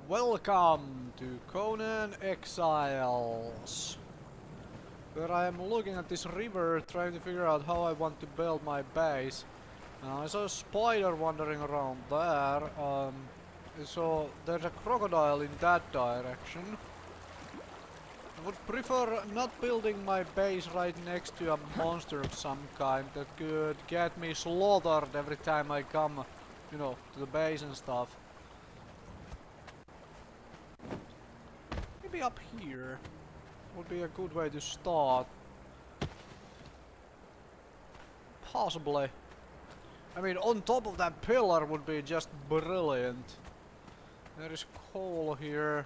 Welcome to Conan Exiles, where I am looking at this river trying to figure out how I want to build my base. I saw a spider wandering around there, so there's a crocodile in that direction. I would prefer not building my base right next to a monster of some kind that could get me slaughtered every time I come, you know, to the base and stuff. Maybe up here would be a good way to start. Possibly. I mean, on top of that pillar would be just brilliant. There is coal here.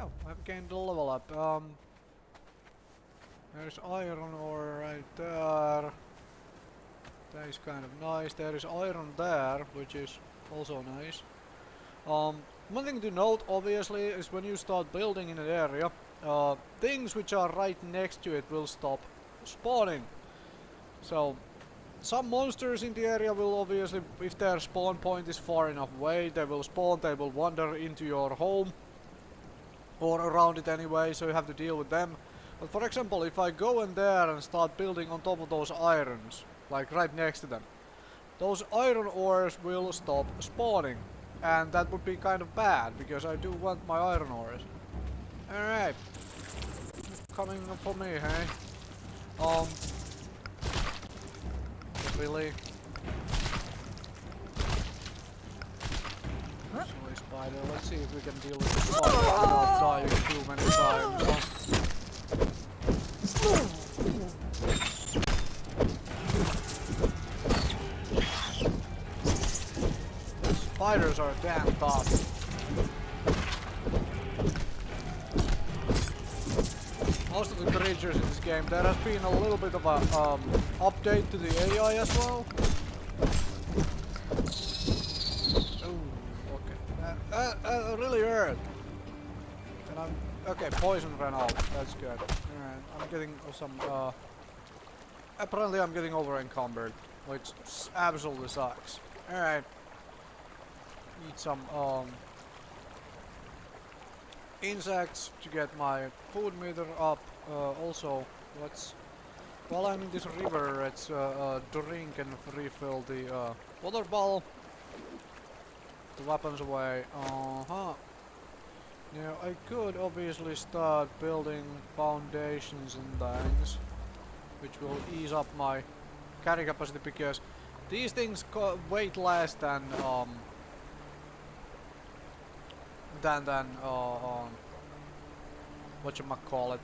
Oh, I've gained a level up. There's iron ore right there. That is kind of nice. There is iron there, which is also nice. One thing to note, obviously, is when you start building in an area, things which are right next to it will stop spawning. So, some monsters in the area will obviously, if their spawn point is far enough away, they will spawn, they will wander into your home, or around it anyway, so you have to deal with them. But for example, if I go in there and start building on top of those irons, like right next to them, those iron ores will stop spawning. And that would be kind of bad, because I do want my iron ores. Alright. Coming for me, hey? Really? Silly spider. Let's see if we can deal with the spider without dying too many times. Spiders are damn tough. Most of the creatures in this game, there has been a little bit of a update to the AI as well. Oh, okay. That really hurt. And I'm okay. Poison ran out. That's good. Alright, I'm getting some. Apparently, I'm getting over encumbered, which absolutely sucks. Alright. Eat some insects to get my food meter up. Also, while I'm in this river, let's drink and refill the water bottle. The weapons away. Now I could obviously start building foundations and things, which will ease up my carry capacity, because these things weight less than whatchamacallit.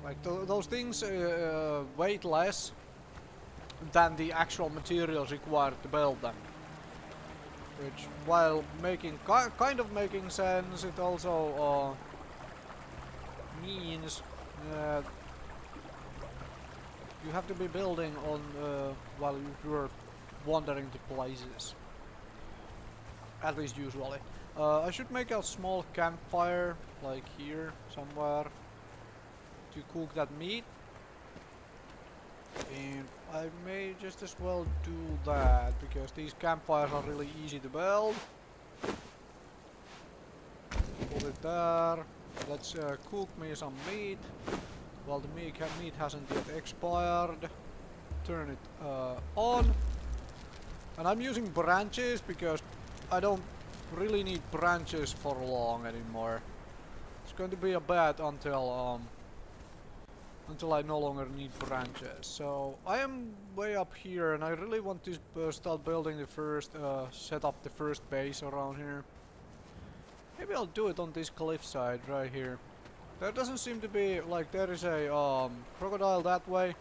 Like those things weight less than the actual materials required to build them. Which, while making kind of making sense, it also means that you have to be building on while you're wandering to places. At least usually. I should make a small campfire, like here, somewhere, to cook that meat. And I may just as well do that, because these campfires are really easy to build. Put it there. Let's cook me some meat. While the meat hasn't yet expired, turn it on. And I'm using branches because I don't really need branches for long anymore. It's going to be a bit until I no longer need branches. So I am way up here, and I really want to start building the first, set up the first base around here. Maybe I'll do it on this cliffside right here. There doesn't seem to be, like, there is a crocodile that way. You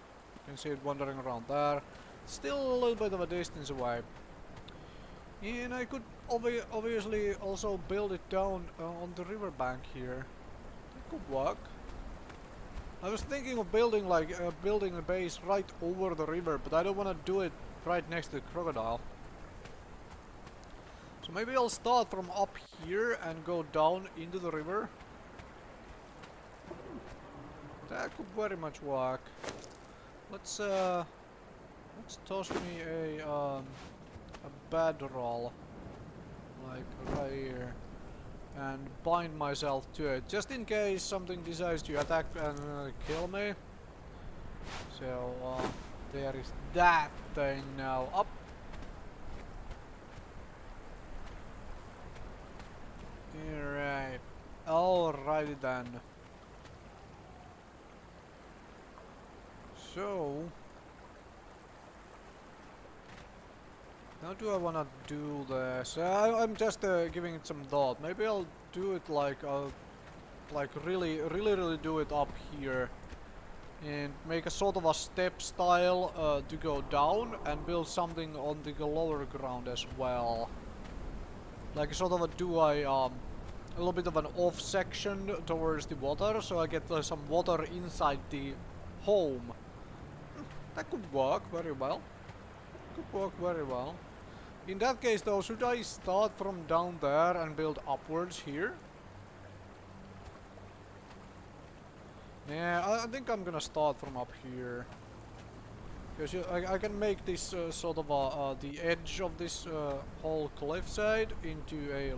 can see it wandering around there. Still a little bit of a distance away. And I could obviously also build it down on the riverbank here. That could work. I was thinking of building, like, building a base right over the river, but I don't want to do it right next to the crocodile. So maybe I'll start from up here and go down into the river. That could very much work. Let's toss me a bedroll, like right here, and bind myself to it, just in case something decides to attack and kill me. So there is that thing now. Up. Alright. Alrighty then. So how do I wanna do this? I'm just giving it some thought. Maybe I'll do it like really do it up here and make a sort of a step style to go down and build something on the lower ground as well. Like sort of a little bit of an off section towards the water, so I get some water inside the home. That could work very well. Could work very well. In that case though, should I start from down there and build upwards here? Yeah, I think I'm gonna start from up here. Because I can make this sort of the edge of this whole cliffside into a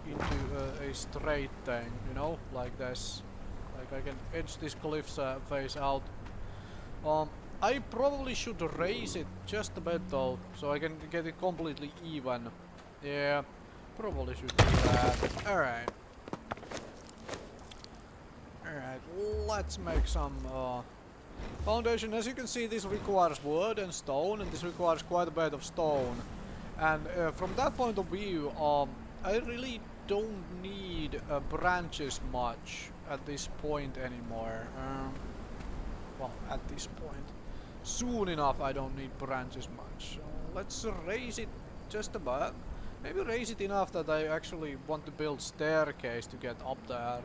a straight thing, you know, like this. Like I can edge this cliff face out. I probably should raise it just a bit though, so I can get it completely even. Yeah, probably should do that. Alright. Alright, let's make some foundation. As you can see, this requires wood and stone, and this requires quite a bit of stone. And from that point of view, I really don't need branches much at this point anymore. Well, at this point. Soon enough I don't need branches much. So let's raise it just a bit. Maybe raise it enough that I actually want to build staircase to get up there.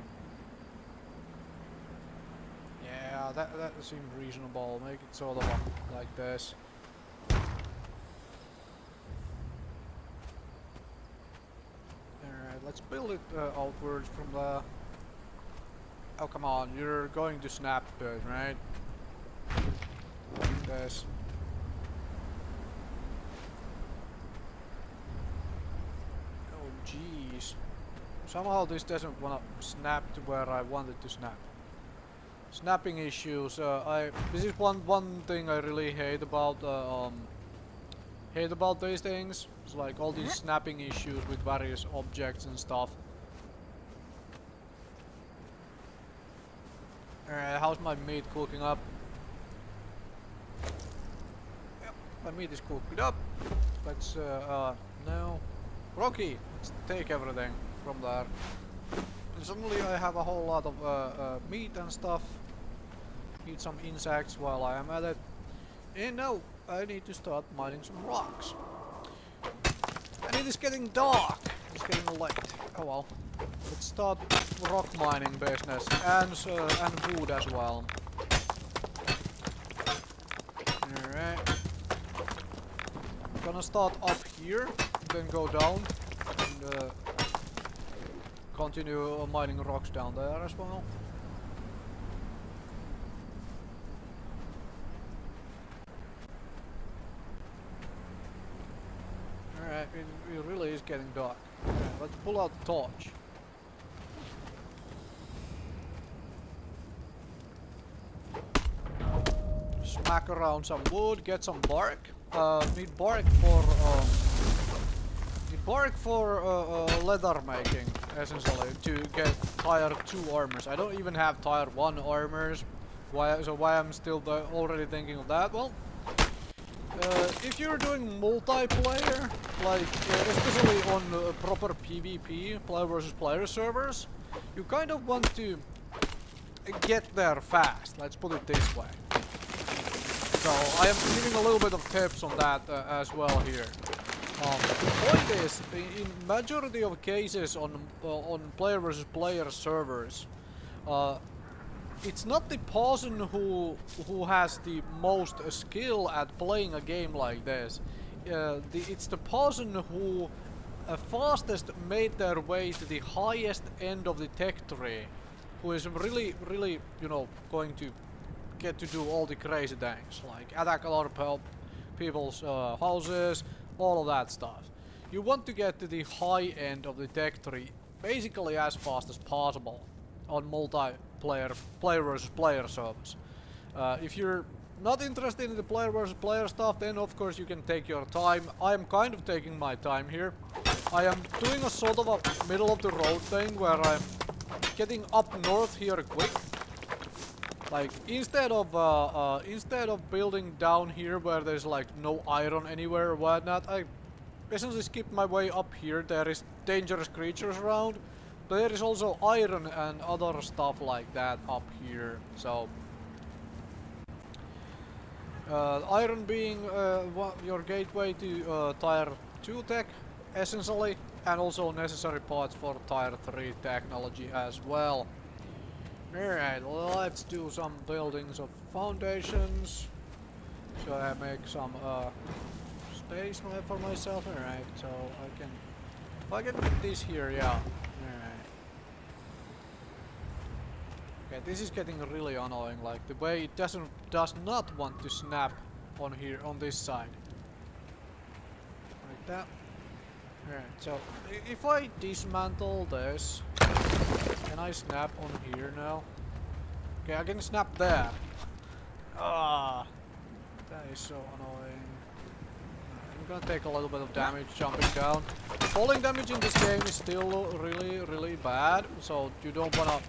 Yeah, that seems reasonable. Make it sort of like this. Alright, let's build it outwards from there. Oh, come on, you're going to snap to it, right? Like this. Oh, jeez. Somehow this doesn't want to snap to where I want it to snap. Snapping issues. This is one thing I really hate about these things. It's like all these snapping issues with various objects and stuff. Alright, how's my meat cooking up? Yep, my meat is cooked up. Let's no. Rocky, let's take everything from there. And suddenly I have a whole lot of meat and stuff. Eat some insects while I am at it. And now I need to start mining some rocks. And it is getting dark. It's getting late. Oh well. Let's start rock mining business and wood as well. Alright. Gonna start up here, then go down and continue mining rocks down there as well. Alright, it really is getting dark. Right, let's pull out the torch. Smack around some wood, get some bark. Need bark for leather making, essentially, to get tier 2 armors. I don't even have tier 1 armors. Why I'm still already thinking of that? Well, if you're doing multiplayer, like especially on proper PvP, player versus player servers, you kind of want to get there fast. Let's put it this way. So I am giving a little bit of tips on that as well here. The point is, in majority of cases on player versus player servers, it's not the person who has the most skill at playing a game like this. It's the person who fastest made their way to the highest end of the tech tree. who is really, you know, going to get to do all the crazy things, like attack a lot of people's houses, all of that stuff. You want to get to the high end of the tech tree basically as fast as possible on multiplayer, player versus player servers. If you're not interested in the player versus player stuff, then of course you can take your time. I am kind of taking my time here. I am doing a sort of a middle of the road thing where I'm getting up north here quick. Like instead of building down here where there's like no iron anywhere or whatnot, I essentially skipped my way up here. There is dangerous creatures around, but there is also iron and other stuff like that up here. So iron being your gateway to tier 2 tech, essentially, and also necessary parts for tier 3 technology as well. Alright, let's do some buildings of foundations. So I make some space for myself. Alright, so I can, if I can get this here, yeah. Alright. Okay, this is getting really annoying, like the way it does not want to snap on here, on this side. Like that. Alright, so if I dismantle this, can I snap on here now? Okay, I can snap there. Ah, that is so annoying. I'm gonna take a little bit of damage jumping down. Falling damage in this game is still really bad, so you don't wanna,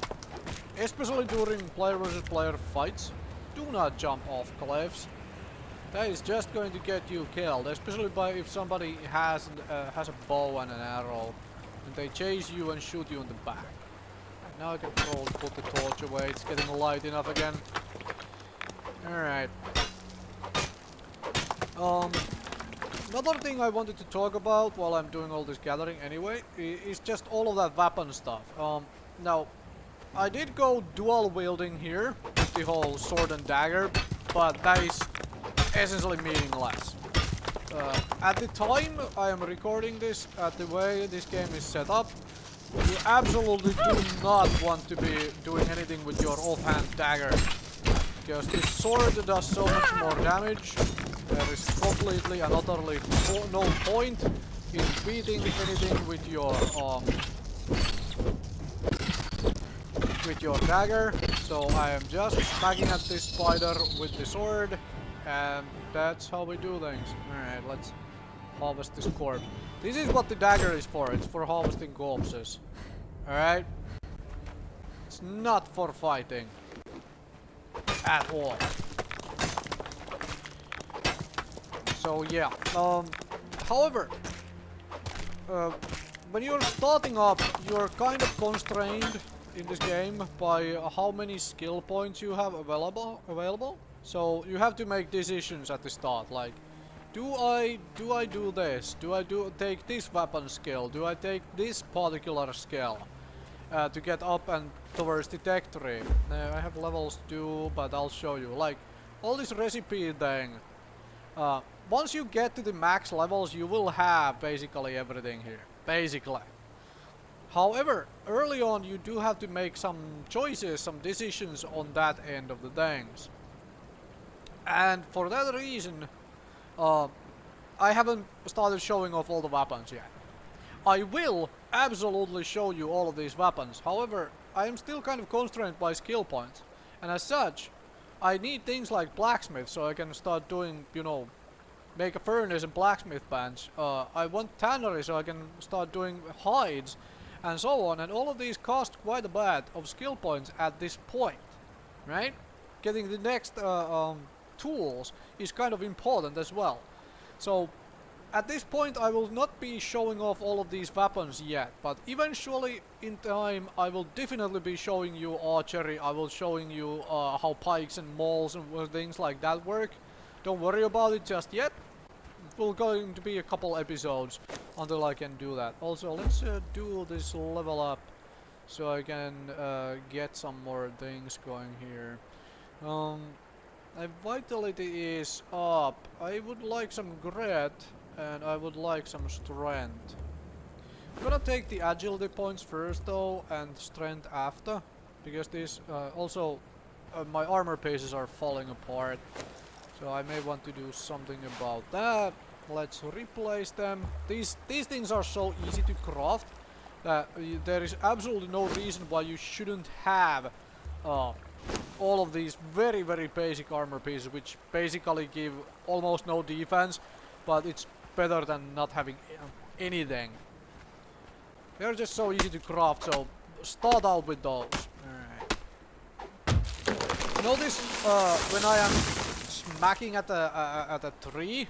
especially during player versus player fights, do not jump off cliffs. That is just going to get you killed, especially if somebody has a bow and an arrow, and they chase you and shoot you in the back. Now I can probably put the torch away. It's getting light enough again. Alright. Another thing I wanted to talk about while I'm doing all this gathering anyway is just all of that weapon stuff. Now, I did go dual wielding here with the whole sword and dagger, but that is essentially meaningless. At the time I am recording this, at the way this game is set up, you absolutely do not want to be doing anything with your offhand dagger, because this sword does so much more damage. There is completely and utterly no point in beating anything with your dagger. So I am just smacking at this spider with the sword, and that's how we do things. Alright, let's harvest this corpse. This is what the dagger is for. It's for harvesting corpses. Alright? It's not for fighting. At all. So yeah. However, when you're starting up, you're kind of constrained in this game by how many skill points you have available. So you have to make decisions at the start, like, do I do this? Do I take this weapon skill? Do I take this particular skill to get up and towards the tech tree? I have levels too, but I'll show you. Like, all this recipe thing. Once you get to the max levels, you will have basically everything here. Basically. However, early on you do have to make some choices, some decisions on that end of the things. And for that reason, I haven't started showing off all the weapons yet. I will absolutely show you all of these weapons. However, I am still kind of constrained by skill points. And as such, I need things like blacksmith so I can start doing, you know, make a furnace and blacksmith bench. I want tannery so I can start doing hides and so on. And all of these cost quite a bit of skill points at this point, right? Getting the next tools is kind of important as well. So at this point I will not be showing off all of these weapons yet, but eventually in time I will definitely be showing you archery. I will showing you how pikes and mauls and things like that work. Don't worry about it just yet. It will going to be a couple episodes until I can do that. Also, let's do this level up so I can get some more things going here. My vitality is up. I would like some grit and I would like some strength. I'm gonna take the agility points first though and strength after. because these also my armor pieces are falling apart. So I may want to do something about that. Let's replace them. These things are so easy to craft that there is absolutely no reason why you shouldn't have all of these very basic armor pieces, which basically give almost no defense, but it's better than not having anything. They're just so easy to craft, so start out with those. Alright. Notice when I am smacking at a tree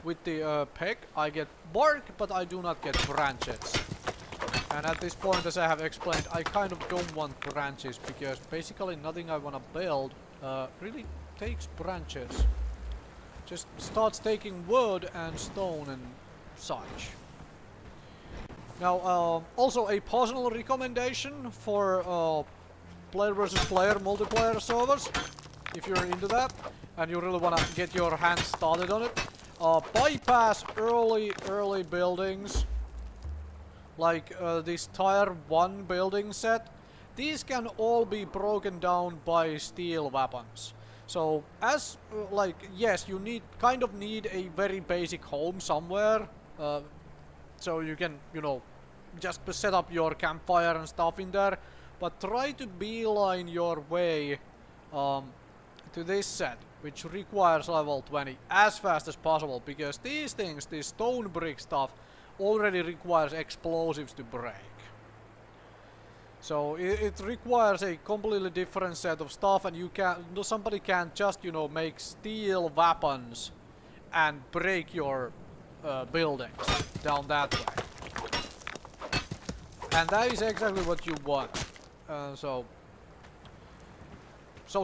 with the peg, I get bark, but I do not get branches. And at this point, as I have explained, I kind of don't want branches, because basically nothing I want to build really takes branches. Just starts taking wood and stone and such. Now, also a personal recommendation for player versus player multiplayer servers, if you're into that and you really want to get your hands started on it, bypass early buildings. Like this tier 1 building set, these can all be broken down by steel weapons. So as like, yes, you kind of need a very basic home somewhere, so you can, you know, just set up your campfire and stuff in there, but try to beeline your way to this set, which requires level 20 as fast as possible, because these things, this stone brick stuff, already requires explosives to break. So it requires a completely different set of stuff, and you can't, somebody can't just, you know, make steel weapons and break your buildings down that way. And that is exactly what you want. So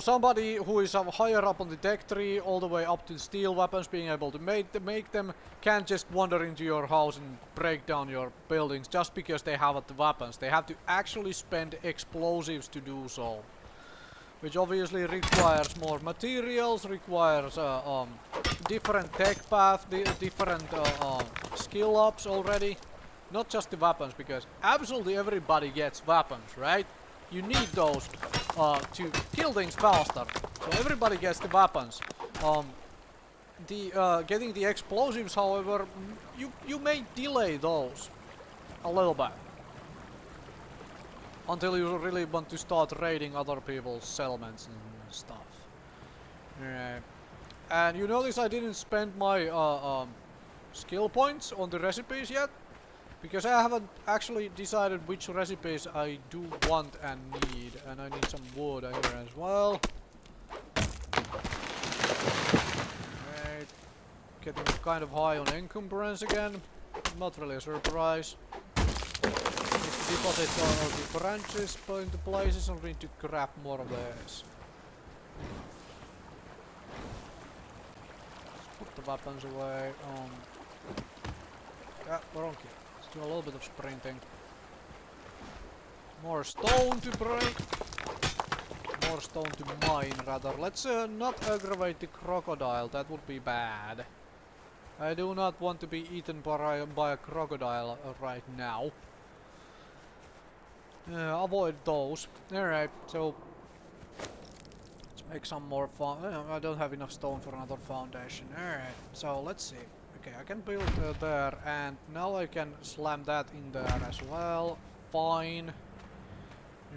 somebody who is higher up on the tech tree, all the way up to steel weapons, being able to make them, can't just wander into your house and break down your buildings just because they have the weapons. They have to actually spend explosives to do so, which obviously requires more materials, requires different tech path, different skill ups already. Not just the weapons, because absolutely everybody gets weapons, right? You need those to kill things faster. So everybody gets the weapons. Getting the explosives, however, you may delay those a little bit until you really want to start raiding other people's settlements and stuff. Right. And you notice I didn't spend my skill points on the recipes yet, because I haven't actually decided which recipes I do want and need, and I need some wood here as well. Right. Getting kind of high on encumbrance again. Not really a surprise. Need to deposit all the branches into places, and need to grab more of these. Let's put the weapons away. Yeah, wrong key. Do a little bit of sprinting. More stone to break. More stone to mine, rather. Let's not aggravate the crocodile. That would be bad. I do not want to be eaten by a crocodile right now. Avoid those. Alright, so let's make some more I don't have enough stone for another foundation. Alright, so let's see. Okay, I can build there, and now I can slam that in there as well. Fine.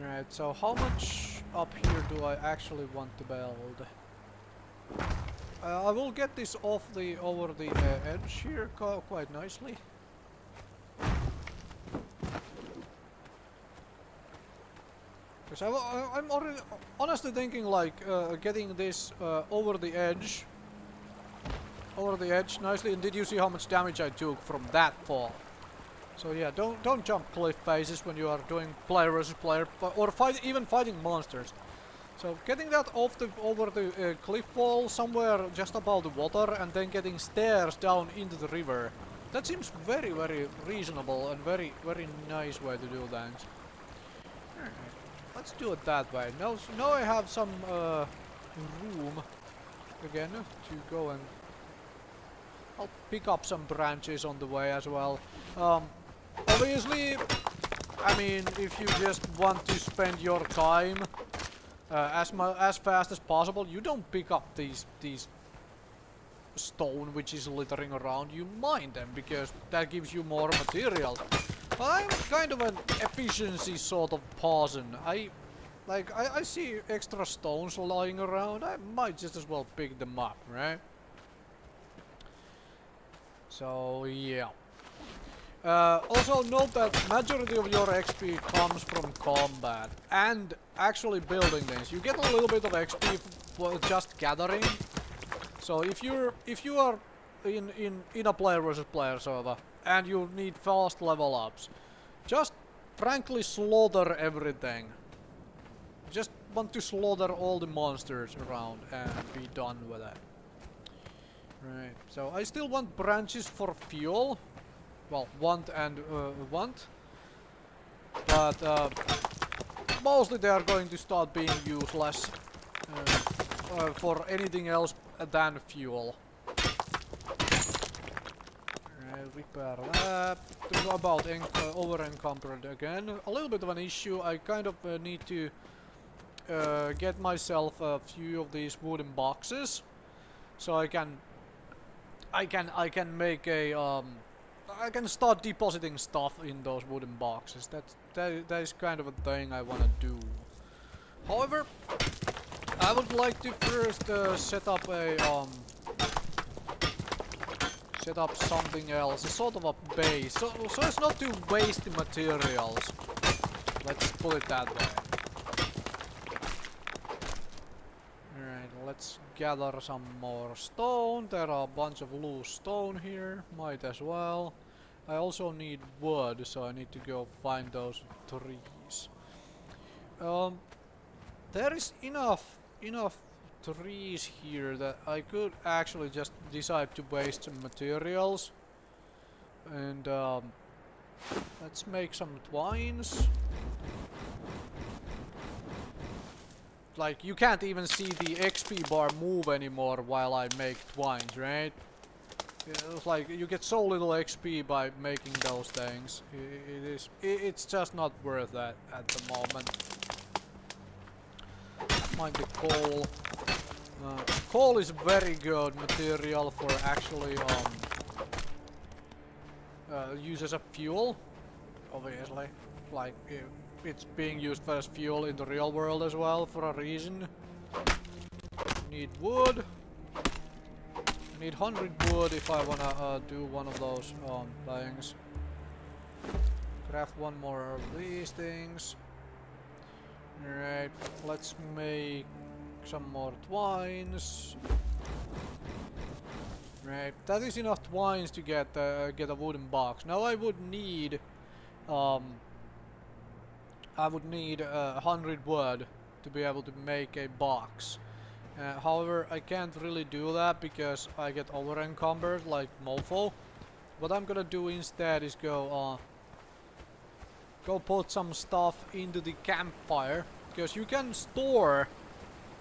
Alright, so how much up here do I actually want to build? I will get this off over the edge here quite nicely. Because I'm already honestly thinking like getting this over the edge nicely. And did you see how much damage I took from that fall? So yeah, don't jump cliff faces when you are doing player versus player, or even fighting monsters. So getting that over the cliff wall somewhere just above the water, and then getting stairs down into the river. That seems very reasonable and very nice way to do things. Alright, let's do it that way. Now I have some room again to go, and I'll pick up some branches on the way as well. Obviously, I mean, if you just want to spend your time as fast as possible. You don't pick up these stone which is littering around. You mine them because that gives you more material. I'm kind of an efficiency sort of person. I see extra stones lying around. I might just as well pick them up, right? So yeah. Also note that majority of your XP comes from combat and actually building things. You get a little bit of XP for just gathering. So if you are in a player versus player server and you need fast level ups, just frankly slaughter everything. Just want to slaughter all the monsters around and be done with it. Right. So I still want branches for fuel. Well, want, but mostly they are going to start being useless for anything else than fuel. Repair that. About over encumbered again. A little bit of an issue. I kind of need to get myself a few of these wooden boxes, so I can make a I can start depositing stuff in those wooden boxes. That is kind of a thing I want to do. However, I would like to first set up something else, a sort of a base, so as not to waste the materials. Let's put it that way. Alright, let's gather some more stone. There are a bunch of loose stone here, might as well. I also need wood, so I need to go find those trees. There is enough trees here that I could actually just decide to waste some materials. And let's make some twines. Like, you can't even see the XP bar move anymore while I make twines, right? It's like you get so little XP by making those things. It's just not worth that at the moment. Mind the coal. Coal is very good material for actually use as a fuel, obviously. Like it's being used as fuel in the real world as well for a reason. Need wood. I need 100 wood if I wanna do one of those things. Craft one more of these things. Alright, let's make some more twines. Right, that is enough twines to get a wooden box. Now I would need 100 wood to be able to make a box. However, I can't really do that because I get over encumbered like mofo. What I'm gonna do instead is go put some stuff into the campfire, because you can store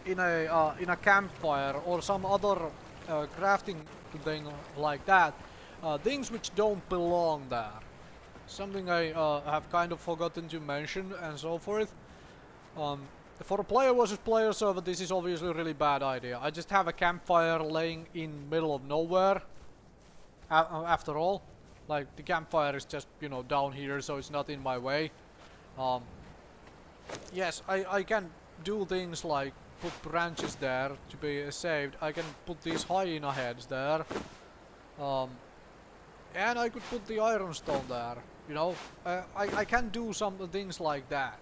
in a campfire or some other crafting thing like that things which don't belong there. Something I have kind of forgotten to mention and so forth. For a player versus player server, this is obviously a really bad idea. I just have a campfire laying in middle of nowhere. After all, like the campfire is just, you know, down here, so it's not in my way. Yes, I can do things like put branches there to be saved. I can put these hyena heads there. And I could put the ironstone there. You know, I can do some things like that.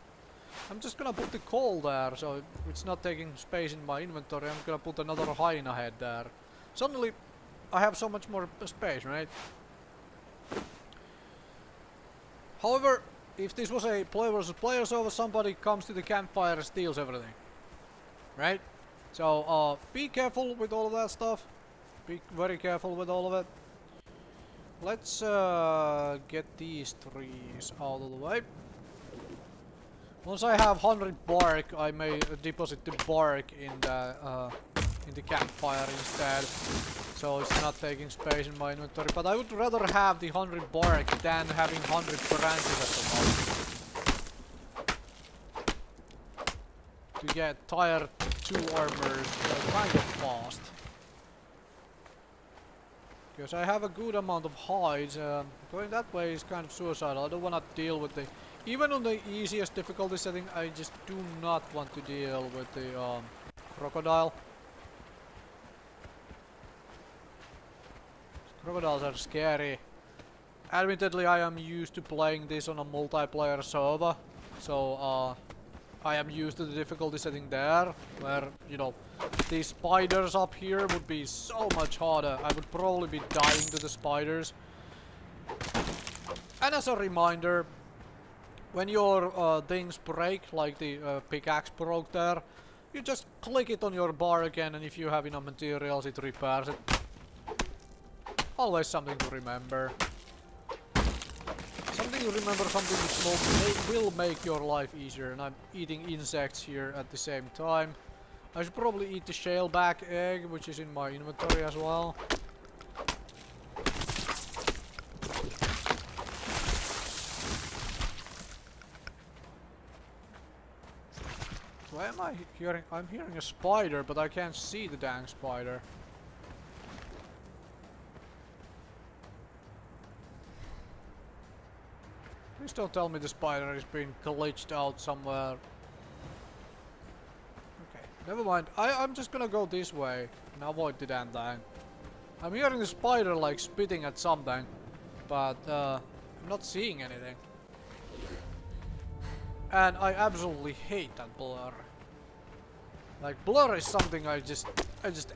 I'm just gonna put the coal there, so it's not taking space in my inventory. I'm gonna put another hyena head there. Suddenly, I have so much more space, right? However, if this was a player versus player server, somebody comes to the campfire and steals everything. Right? So, be careful with all of that stuff. Be very careful with all of it. Let's get these trees out of the way. Once I have 100 bark, I may deposit the bark in the campfire instead, so it's not taking space in my inventory. But I would rather have the 100 bark than having 100 branches at the moment. to get tier 2 armors kind of fast. Because I have a good amount of hides. Going that way is kind of suicidal. I don't want to deal with the... Even on the easiest difficulty setting, I just do not want to deal with the crocodile. Crocodiles are scary. Admittedly, I am used to playing this on a multiplayer server, so I am used to the difficulty setting there, where, you know, these spiders up here would be so much harder. I would probably be dying to the spiders. And as a reminder, when your things break, like the pickaxe broke there, you just click it on your bar again, and if you have enough materials, it repairs it. Always something to remember. Something to remember, something which will make your life easier. And I'm eating insects here at the same time. I should probably eat the shellback egg, which is in my inventory as well. Why am I hearing? I'm hearing a spider, but I can't see the dang spider. Please don't tell me the spider is being glitched out somewhere. Okay, never mind. I'm just gonna go this way and avoid the damn thing. I'm hearing the spider like spitting at something, but I'm not seeing anything. And I absolutely hate that blur. Like, blur is something I just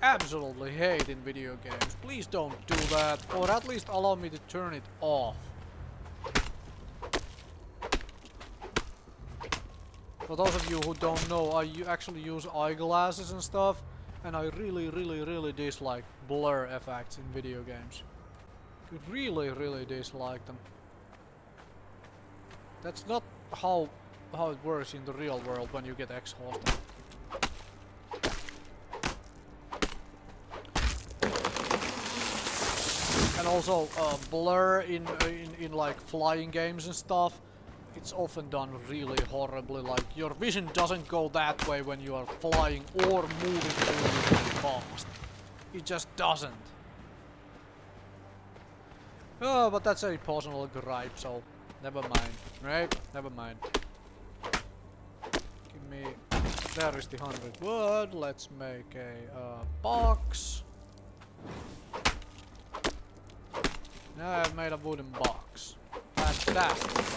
absolutely hate in video games. Please don't do that, or at least allow me to turn it off. For those of you who don't know, I actually use eyeglasses and stuff, and I really dislike blur effects in video games. Really dislike them. That's not how it works in the real world when you get exhausted. And also, blur in like flying games and stuff. It's often done really horribly, like your vision doesn't go that way when you are flying or moving really fast. It just doesn't. Oh, but that's a personal gripe, so never mind, right? Never mind. Give me... There is the 100 wood. Let's make a box. Now I've made a wooden box. Fantastic.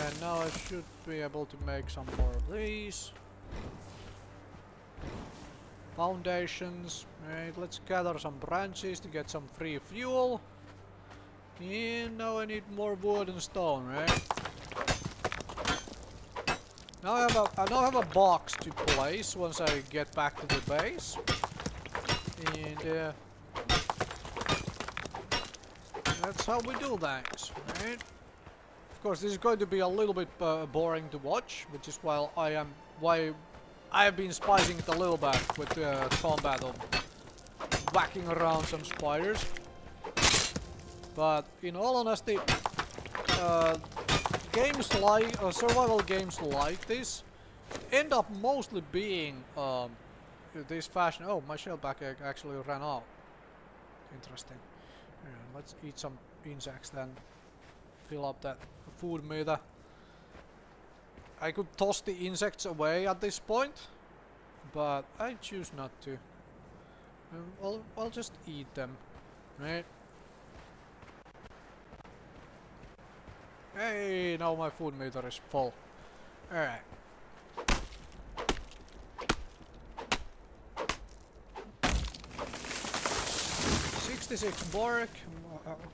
And now I should be able to make some more of these. Foundations. Right, let's gather some branches to get some free fuel. And now I need more wood and stone, right? Now I have a box to place once I get back to the base. And that's how we do things, right? Of course, this is going to be a little bit boring to watch, which is why I have been spicing it a little bit with combat of whacking around some spiders. But in all honesty, games like survival games like this end up mostly being this fashion. Oh, my shellback egg actually ran out. Interesting. Yeah, let's eat some insects then. Fill up that food meter. I could toss the insects away at this point, but I choose not to. I'll just eat them, right? Hey, now my food meter is full. Alright. Bark,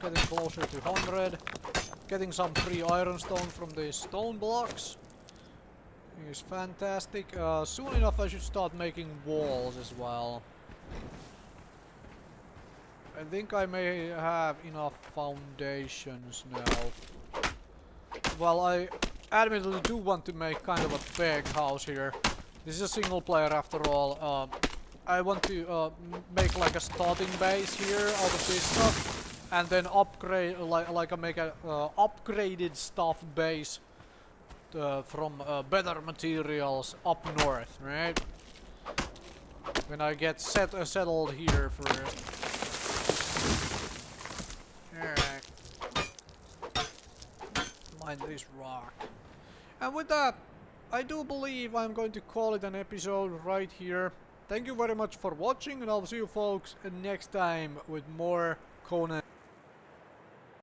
getting closer to 100. Getting some free ironstone from these stone blocks is fantastic. Soon enough I should start making walls as well. I think I may have enough foundations now. Well, I admittedly do want to make kind of a big house here. This is a single player after all. I want to make like a starting base here out of this stuff, and then upgrade, make a upgraded stuff base from better materials up north, right? When I get settled here first. Alright. Mine this rock. And with that, I do believe I'm going to call it an episode right here. Thank you very much for watching, and I'll see you folks next time with more Conan